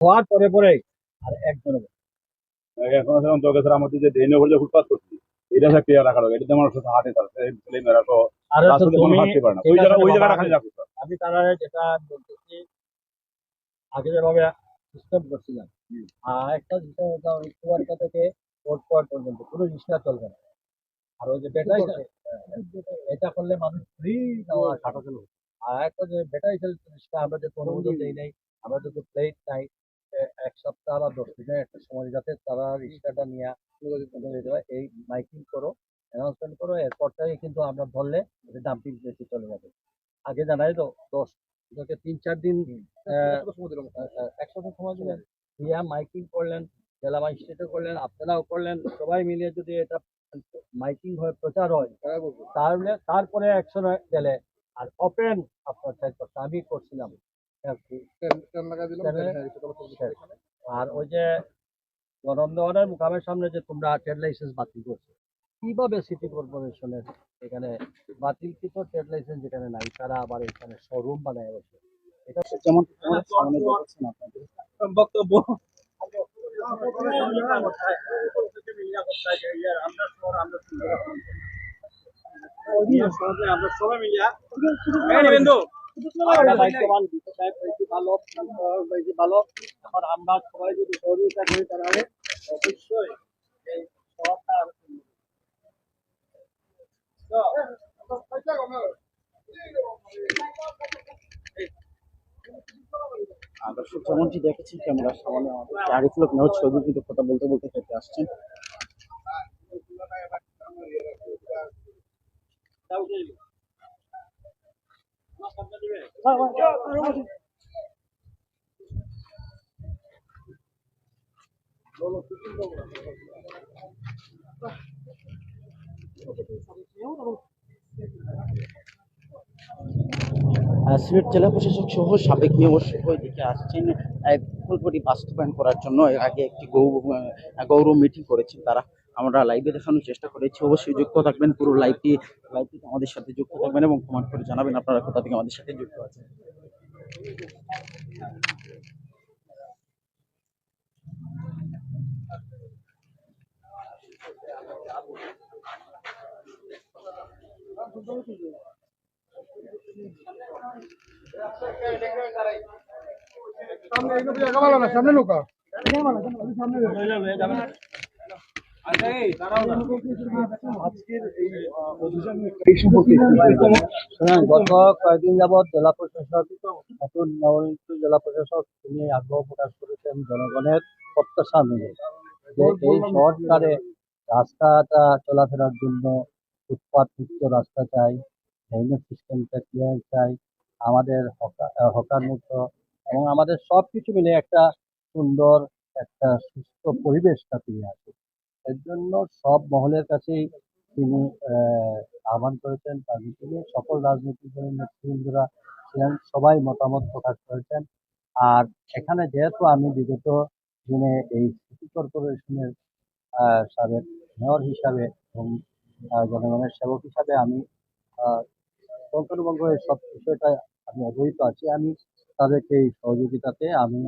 হওয়ার পরে পরে আর একজনের এখন আছে অন্তর কাছে আমাদের যে ড্রেনের উপর যে ফুটপাত করছি এটা একটা ক্লিয়ার রাখা হবে, এটাতে মানুষ হাঁটে থাকে, ছেলে মেয়েরা সহ আর হচ্ছে রাস্তাতে মানুষ তুমি হাঁটতে পারে না, ঠিক ওই আছে জায়গা রে ওই বাবা, জায়গাটা আমি খালি রাখুক। আমি তারা যেটা বলতেছি আগে যেভাবে সিস্টেম করছিলাম, আর একটা সিস্টেম হচ্ছে ওই কুয়ারটা থেকে কোর্ট কোয়ার পর্যন্ত কোনো রিক্সা চলবে না। আর ওই যে ব্যাটারি এটা করলে মানুষ ফ্রি যাওয়া হাঁটা চলবে। আর একটা যে ব্যাটারি চালিত রিক্সা আমরা যে অনুমোদন দেই নাই, আমরা যদি প্লেট নাই, এক সপ্তাহ বা 10 দিনের একটা সময় যাতে তারা রিক্সাটা নিয়ে এই মাইকিং করো, অ্যানাউন্সমেন্ট করো, এরপর থেকে কিন্তু আমরা ধরলে এটা ডাম্পিং প্লেসে চলে যাবে। আগে জানাই তো 3-4 দিন একসাথে সময় দিলেন, দিয়া মাইকিং করলেন, জেলা ম্যাজিস্ট্রেটও করলেন, আপনারাও করলেন, সবাই মিলিয়ে যদি এটা মাইকিং হয়ে প্রচার হয় তাহলে তারপরে অ্যাকশন গেলে আর ওপেন আপনার সাইড করতে আমি করছিলাম আর কি। আর ওই যে গণন্দনের মোকামের সামনে যে তোমরা ট্রেড লাইসেন্স বাতিল করছো, কিভাবে সিটি কর্পোরেশনের এখানে বাতিলকৃত ট্রেড লাইসেন্স যেখানে নাই তারা আবার এখানে শোরুম বানায় বসে, এটা যেমন আমাদের সামনে দেখেছেন আপনাদের বক্তব্য। আমরা সবাই মিলিয়া দায়িত্ববান বিদ্যুৎ সাহেব বেশি ভালো, বেশি ভালো। এখন আমরা সবাই যদি সহযোগিতা করি তাহলে অবশ্যই এই সরকার দর্শক যেমনটি দেখেছেন ক্যামেরার সামনে আমাদের আরিফুল হক মেহর চৌধুরী কিন্তু কথা বলতে বলতে হেঁটে আসছেন। সিলেট জেলা প্রশাসক সহ সাবেক মেয়র সহ এদিকে আসছেন প্রকল্পটি বাস্তবায়ন করার জন্য। এর আগে একটি গৌরব মিটিং করেছেন তারা, আমরা লাইভে দেখানোর চেষ্টা করেছি। অবশ্যই যুক্ত থাকবেন, পুরো লাইভটি আমাদের সাথে যুক্ত থাকবেন এবং কমেন্ট করে জানাবেন আপনারা কোথা থেকে আমাদের সাথে যুক্ত আছেন। সামনে নৌকা গত কয়েকদিন যাবৎ জেলা প্রশাসক, নতুন নবনিযুক্ত জেলা প্রশাসক তিনি আগ্রহ প্রকাশ করেছেন জনগণের প্রত্যাশা অনুযায়ী যে এই শহরটারে রাস্তাটা চলাফেরার জন্য ফুটপাত মুক্ত রাস্তা চাই, ড্রেনেজ সিস্টেমটা ক্লিয়ার চাই, আমাদের হকার মুক্ত এবং আমাদের সব কিছু মিলে একটা সুন্দর একটা সুস্থ পরিবেশটা ফিরে আসে। এর জন্য সব মহলের কাছেই তিনি আহ্বান করেছেন। তার মিটিংয়ে সকল রাজনৈতিক দলের নেতৃবৃন্দরা ছিলেন, সবাই মতামত প্রকাশ করেছেন। আর এখানে যেহেতু আমি বিগত দিনে এই সিটি কর্পোরেশনের সাবেক মেয়র হিসাবে এবং জনগণের সেবক হিসাবে আমি পঙ্খানুপঙ্খ এই সব বিষয়টা আমি অবহিত আছি, আমি তাদেরকে এই সহযোগিতাতে আমি